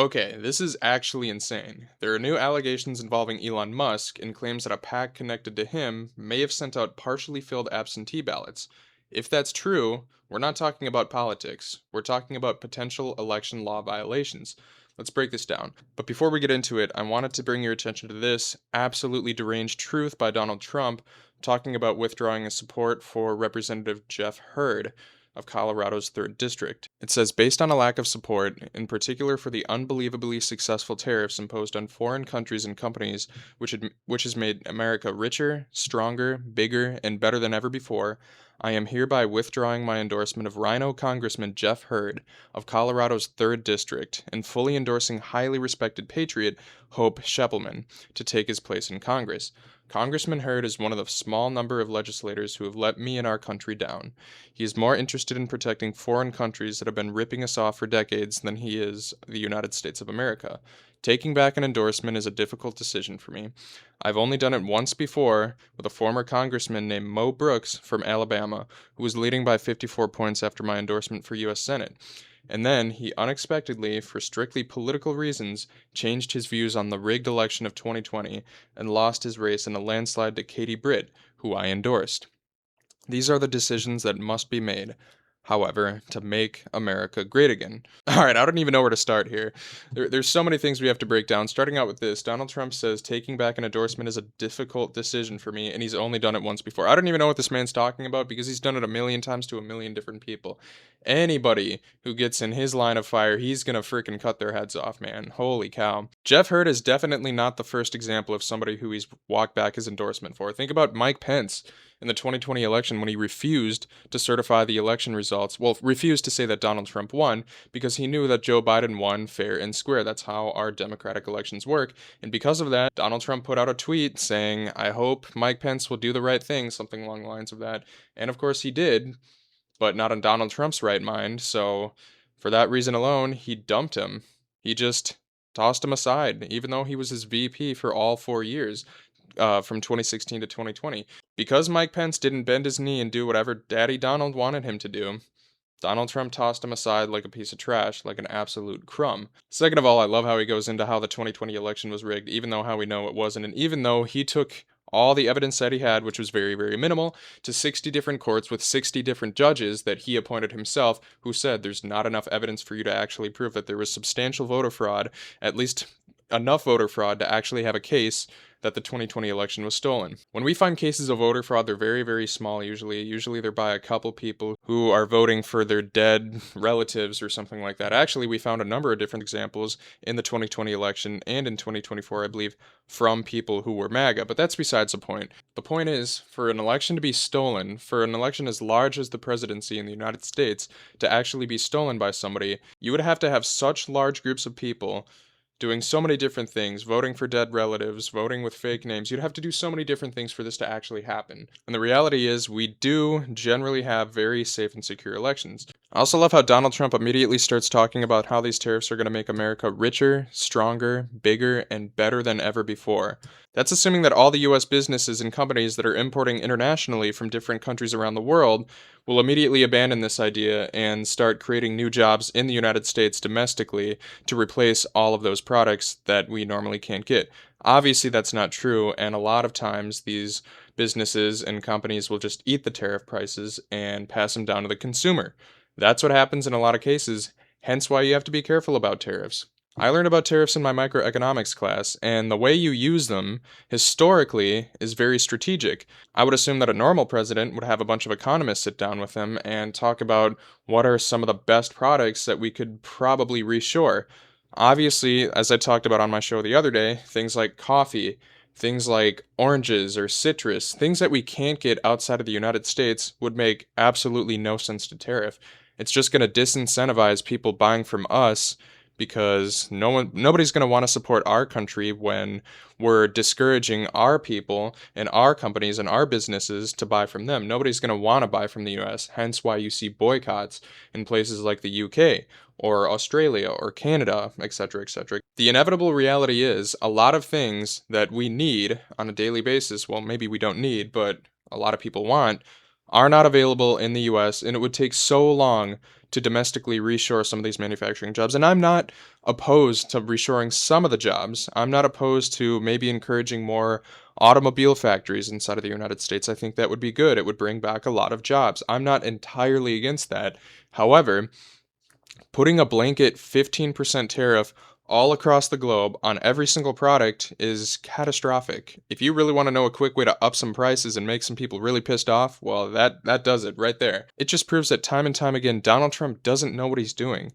Okay, this is actually insane. There are new allegations involving Elon Musk and claims that a PAC connected to him may have sent out partially filled absentee ballots. If that's true, we're not talking about politics. We're talking about potential election law violations. Let's break this down. But before we get into it, I wanted to bring your attention to this absolutely deranged truth by Donald Trump talking about withdrawing his support for Representative Jeff Hurd of Colorado's 3rd District. It says, based on a lack of support, in particular for the unbelievably successful tariffs imposed on foreign countries and companies, which has made America richer, stronger, bigger, and better than ever before, I am hereby withdrawing my endorsement of Rhino Congressman Jeff Hurd of Colorado's 3rd District and fully endorsing highly respected patriot Hope Scheppelman to take his place in Congress. Congressman Hurd is one of the small number of legislators who have let me and our country down. He is more interested in protecting foreign countries that have been ripping us off for decades than he is the United States of America. Taking back an endorsement is a difficult decision for me. I've only done it once before with a former congressman named Mo Brooks from Alabama, who was leading by 54 points after my endorsement for U.S. Senate. And then he unexpectedly, for strictly political reasons, changed his views on the rigged election of 2020 and lost his race in a landslide to Katie Britt, who I endorsed. These are the decisions that must be made, however, to make America great again. All right, I don't even know where to start here. There's so many things we have to break down. Starting out with this, Donald Trump says taking back an endorsement is a difficult decision for me, and he's only done it once before. I don't even know what this man's talking about because he's done it a million times to a million different people. Anybody who gets in his line of fire, he's gonna freaking cut their heads off, man. Holy cow. Jeff Hurd is definitely not the first example of somebody who he's walked back his endorsement for. Think about Mike Pence in the 2020 election when he refused to certify the election results. Well, refused to say that Donald Trump won because he knew that Joe Biden won fair and square. That's how our democratic elections work. And because of that, Donald Trump put out a tweet saying, I hope Mike Pence will do the right thing, something along the lines of that. And of course he did, but not in Donald Trump's right mind. So for that reason alone, he dumped him. He just tossed him aside, even though he was his VP for all 4 years. From 2016 to 2020. Because Mike Pence didn't bend his knee and do whatever Daddy Donald wanted him to do, Donald Trump tossed him aside like a piece of trash, like an absolute crumb. Second of all, I love how he goes into how the 2020 election was rigged, even though how we know it wasn't, and even though he took all the evidence that he had, which was very, very minimal, to 60 different courts with 60 different judges that he appointed himself, who said there's not enough evidence for you to actually prove that there was substantial voter fraud, at least enough voter fraud to actually have a case that the 2020 election was stolen. When we find cases of voter fraud, they're very, very small usually. Usually they're by a couple people who are voting for their dead relatives or something like that. Actually, we found a number of different examples in the 2020 election and in 2024, I believe, from people who were MAGA, but that's besides the point. The point is, for an election to be stolen, for an election as large as the presidency in the United States to actually be stolen by somebody, you would have to have such large groups of people doing so many different things, voting for dead relatives, voting with fake names. You'd have to do so many different things for this to actually happen. And the reality is we do generally have very safe and secure elections. I also love how Donald Trump immediately starts talking about how these tariffs are going to make America richer, stronger, bigger, and better than ever before. That's assuming that all the US businesses and companies that are importing internationally from different countries around the world will immediately abandon this idea and start creating new jobs in the United States domestically to replace all of those products that we normally can't get. Obviously, that's not true, and a lot of times these businesses and companies will just eat the tariff prices and pass them down to the consumer. That's what happens in a lot of cases, hence why you have to be careful about tariffs. I learned about tariffs in my microeconomics class, and the way you use them, historically, is very strategic. I would assume that a normal president would have a bunch of economists sit down with him and talk about what are some of the best products that we could probably reshore. Obviously, as I talked about on my show the other day, things like coffee, things like oranges or citrus, things that we can't get outside of the United States would make absolutely no sense to tariff. It's just going to disincentivize people buying from us because nobody's going to want to support our country when we're discouraging our people and our companies and our businesses to buy from them. Nobody's going to want to buy from the US, hence why you see boycotts in places like the UK or Australia or Canada, etc., etc. The inevitable reality is a lot of things that we need on a daily basis, well, maybe we don't need, but a lot of people want, are not available in the US, and it would take so long to domestically reshore some of these manufacturing jobs. And I'm not opposed to reshoring some of the jobs. I'm not opposed to maybe encouraging more automobile factories inside of the United States. I think that would be good. It would bring back a lot of jobs. I'm not entirely against that. However, putting a blanket 15% tariff all across the globe on every single product is catastrophic. If you really want to know a quick way to up some prices and make some people really pissed off, well, that does it right there. It just proves that time and time again, Donald Trump doesn't know what he's doing.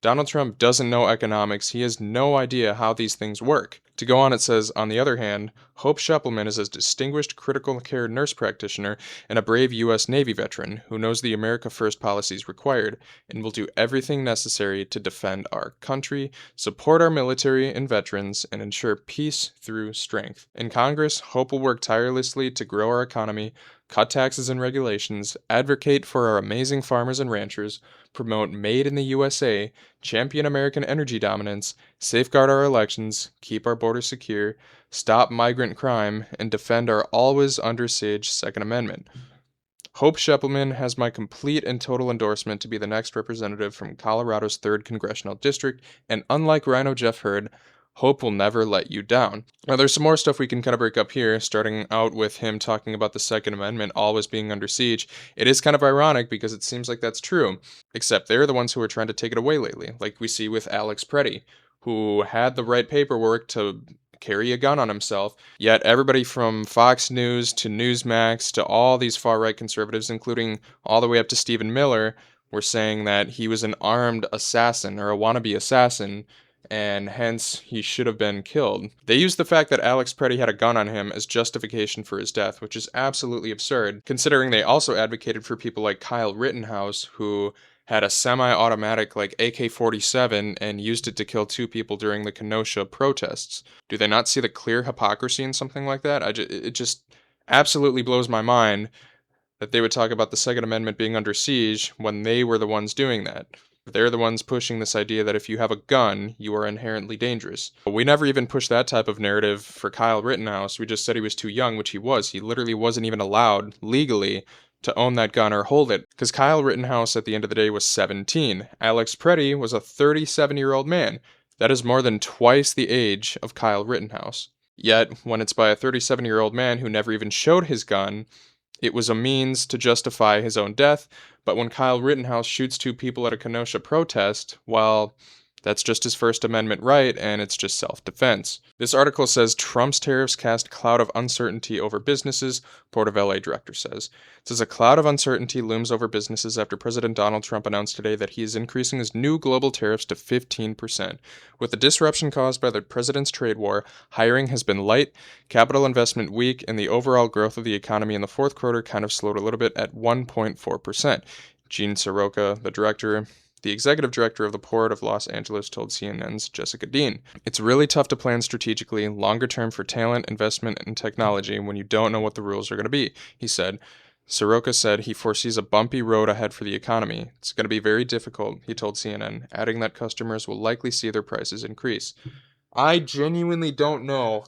Donald Trump doesn't know economics. He has no idea how these things work. To go on, it says, on the other hand, Hope Schepelman is a distinguished critical care nurse practitioner and a brave U.S. Navy veteran who knows the America First policies required and will do everything necessary to defend our country, support our military and veterans, and ensure peace through strength. In Congress, Hope will work tirelessly to grow our economy, cut taxes and regulations, advocate for our amazing farmers and ranchers, promote Made in the USA, champion American energy dominance, safeguard our elections, keep our borders secure, stop migrant crime, and defend our always under siege Second Amendment. Hope Schepelman has my complete and total endorsement to be the next representative from Colorado's 3rd Congressional District, and unlike Rhino Jeff Hurd, Hope will never let you down. Now, there's some more stuff we can kind of break up here, starting out with him talking about the Second Amendment always being under siege. It is kind of ironic because it seems like that's true, except they're the ones who are trying to take it away lately, like we see with Alex Preddy, who had the right paperwork to carry a gun on himself, yet everybody from Fox News to Newsmax to all these far-right conservatives, including all the way up to Stephen Miller, were saying that he was an armed assassin or a wannabe assassin, and hence he should have been killed. They used the fact that Alex Preddy had a gun on him as justification for his death, which is absolutely absurd, considering they also advocated for people like Kyle Rittenhouse, who had a semi-automatic like AK-47 and used it to kill 2 people during the Kenosha protests. Do they not see the clear hypocrisy in something like that? It just absolutely blows my mind that they would talk about the Second Amendment being under siege when they were the ones doing that. They're the ones pushing this idea that if you have a gun, you are inherently dangerous. We never even pushed that type of narrative for Kyle Rittenhouse. We just said he was too young, which he was. He literally wasn't even allowed legally to own that gun or hold it, because Kyle Rittenhouse at the end of the day was 17. Alex Preddy was a 37-year-old man. That is more than twice the age of Kyle Rittenhouse. Yet, when it's by a 37-year-old man who never even showed his gun, it was a means to justify his own death, but when Kyle Rittenhouse shoots 2 people at a Kenosha protest, well, that's just his First Amendment right, and it's just self-defense. This article says Trump's tariffs cast cloud of uncertainty over businesses, Port of LA director says. It says a cloud of uncertainty looms over businesses after President Donald Trump announced today that he is increasing his new global tariffs to 15%. With the disruption caused by the president's trade war, hiring has been light, capital investment weak, and the overall growth of the economy in the fourth quarter kind of slowed a little bit at 1.4%. Gene Soroka, the executive director of the Port of Los Angeles, told CNN's Jessica Dean. It's really tough to plan strategically, longer term for talent, investment, and technology when you don't know what the rules are going to be, he said. Soroka said he foresees a bumpy road ahead for the economy. It's going to be very difficult, he told CNN, adding that customers will likely see their prices increase. I genuinely don't know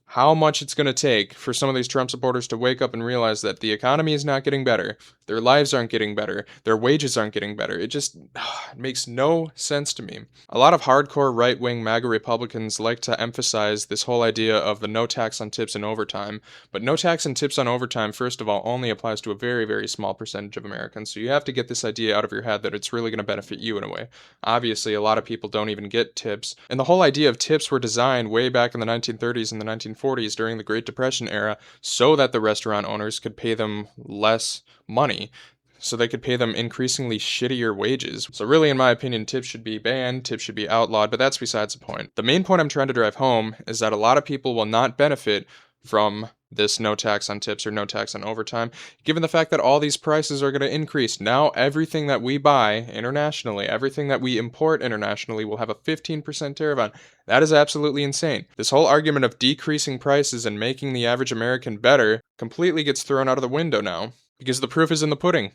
how much it's going to take for some of these Trump supporters to wake up and realize that the economy is not getting better, their lives aren't getting better, their wages aren't getting better. It just it makes no sense to me. A lot of hardcore right-wing MAGA Republicans like to emphasize this whole idea of the no tax on tips and overtime, but no tax and tips on overtime, first of all, only applies to a very, very small percentage of Americans, so you have to get this idea out of your head that it's really going to benefit you in a way. Obviously, a lot of people don't even get tips, and the whole idea of tips were designed way back in the 1930s and the 1940s during the Great Depression era so that the restaurant owners could pay them less money, so they could pay them increasingly shittier wages. So really, in my opinion, tips should be banned, tips should be outlawed, but that's besides the point. The main point I'm trying to drive home is that a lot of people will not benefit from this no tax on tips or no tax on overtime, given the fact that all these prices are going to increase. Now everything that we buy internationally, everything that we import internationally will have a 15% tariff on. That is absolutely insane. This whole argument of decreasing prices and making the average American better completely gets thrown out of the window now, because the proof is in the pudding.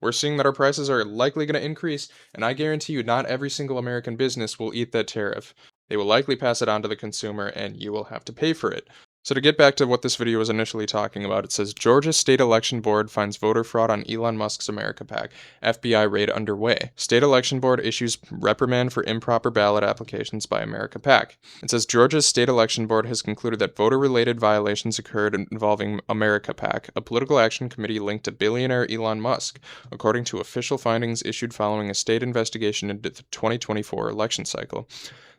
We're seeing that our prices are likely going to increase, and I guarantee you not every single American business will eat that tariff. They will likely pass it on to the consumer, and you will have to pay for it. So to get back to what this video was initially talking about, it says Georgia State Election Board finds voter fraud on Elon Musk's America PAC. FBI raid underway. State Election Board issues reprimand for improper ballot applications by America PAC. It says Georgia's State Election Board has concluded that voter-related violations occurred involving America PAC, a political action committee linked to billionaire Elon Musk, according to official findings issued following a state investigation into the 2024 election cycle.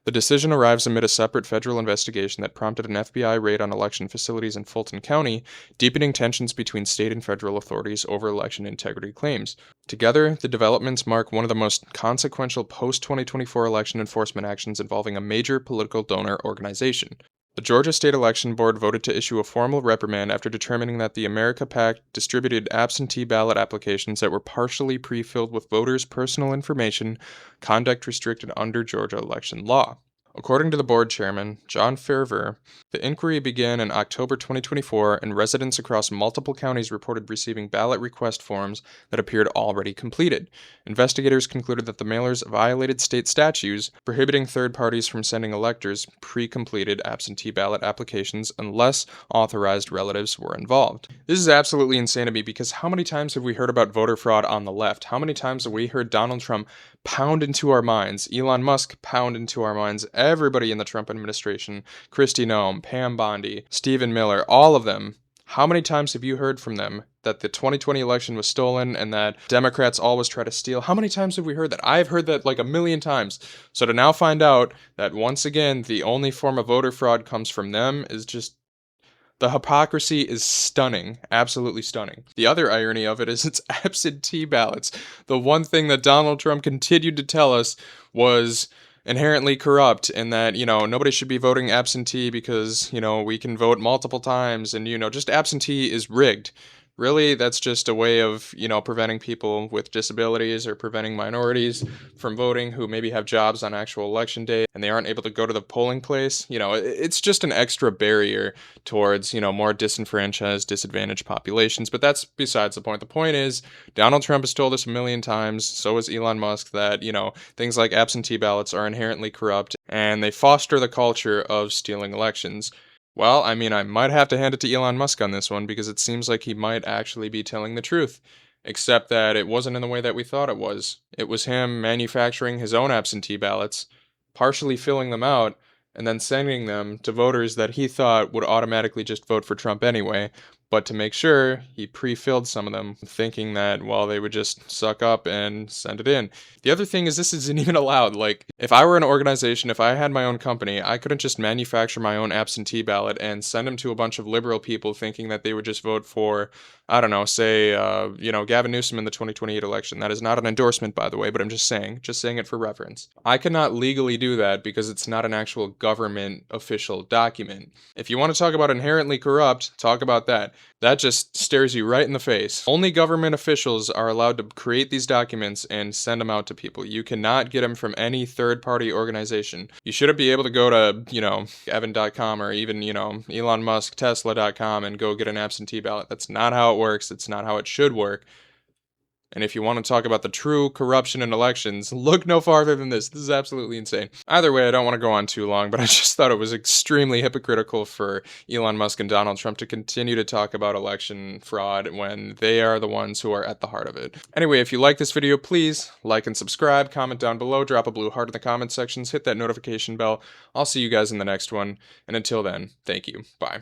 The decision arrives amid a separate federal investigation that prompted an FBI raid on election facilities in Fulton County, deepening tensions between state and federal authorities over election integrity claims. Together, the developments mark one of the most consequential post-2024 election enforcement actions involving a major political donor organization. The Georgia State Election Board voted to issue a formal reprimand after determining that the America PAC distributed absentee ballot applications that were partially pre-filled with voters' personal information, conduct restricted under Georgia election law. According to the board chairman, John Ferver, the inquiry began in October 2024, and residents across multiple counties reported receiving ballot request forms that appeared already completed. Investigators concluded that the mailers violated state statutes prohibiting third parties from sending electors pre-completed absentee ballot applications unless authorized relatives were involved. This is absolutely insane to me because how many times have we heard about voter fraud on the left? How many times have we heard Donald Trump pound into our minds, Elon Musk pound into our minds, everybody in the Trump administration, Kristi Noem, Pam Bondi, Stephen Miller, all of them. How many times have you heard from them that the 2020 election was stolen and that Democrats always try to steal? How many times have we heard that? I've heard that like a million times. So to now find out that once again, the only form of voter fraud comes from them is just, the hypocrisy is stunning, absolutely stunning. The other irony of it is it's absentee ballots. The one thing that Donald Trump continued to tell us was inherently corrupt, and that, nobody should be voting absentee because, we can vote multiple times, and, just absentee is rigged. Really, that's just a way of, preventing people with disabilities or preventing minorities from voting who maybe have jobs on actual election day and they aren't able to go to the polling place. It's just an extra barrier towards, more disenfranchised, disadvantaged populations. But that's besides the point. The point is, Donald Trump has told us a million times, so has Elon Musk, that, things like absentee ballots are inherently corrupt and they foster the culture of stealing elections. Well, I might have to hand it to Elon Musk on this one because it seems like he might actually be telling the truth. Except that it wasn't in the way that we thought it was. It was him manufacturing his own absentee ballots, partially filling them out, and then sending them to voters that he thought would automatically just vote for Trump anyway. But to make sure, he pre-filled some of them, thinking that, well, they would just suck up and send it in. The other thing is this isn't even allowed. Like, if I were an organization, if I had my own company, I couldn't just manufacture my own absentee ballot and send them to a bunch of liberal people thinking that they would just vote for, I don't know, say, Gavin Newsom in the 2028 election. That is not an endorsement, by the way, but I'm just saying it for reference. I cannot legally do that because it's not an actual government official document. If you want to talk about inherently corrupt, talk about that. That just stares you right in the face. Only government officials are allowed to create these documents and send them out to people. You cannot get them from any third-party organization. You shouldn't be able to go to, Evan.com or even, Elon Musk, Tesla.com and go get an absentee ballot. That's not how it works. It's not how it should work. And if you want to talk about the true corruption in elections, look no farther than this. This is absolutely insane. Either way, I don't want to go on too long, but I just thought it was extremely hypocritical for Elon Musk and Donald Trump to continue to talk about election fraud when they are the ones who are at the heart of it. Anyway, if you like this video, please like and subscribe, comment down below, drop a blue heart in the comment sections, hit that notification bell. I'll see you guys in the next one. And until then, thank you. Bye.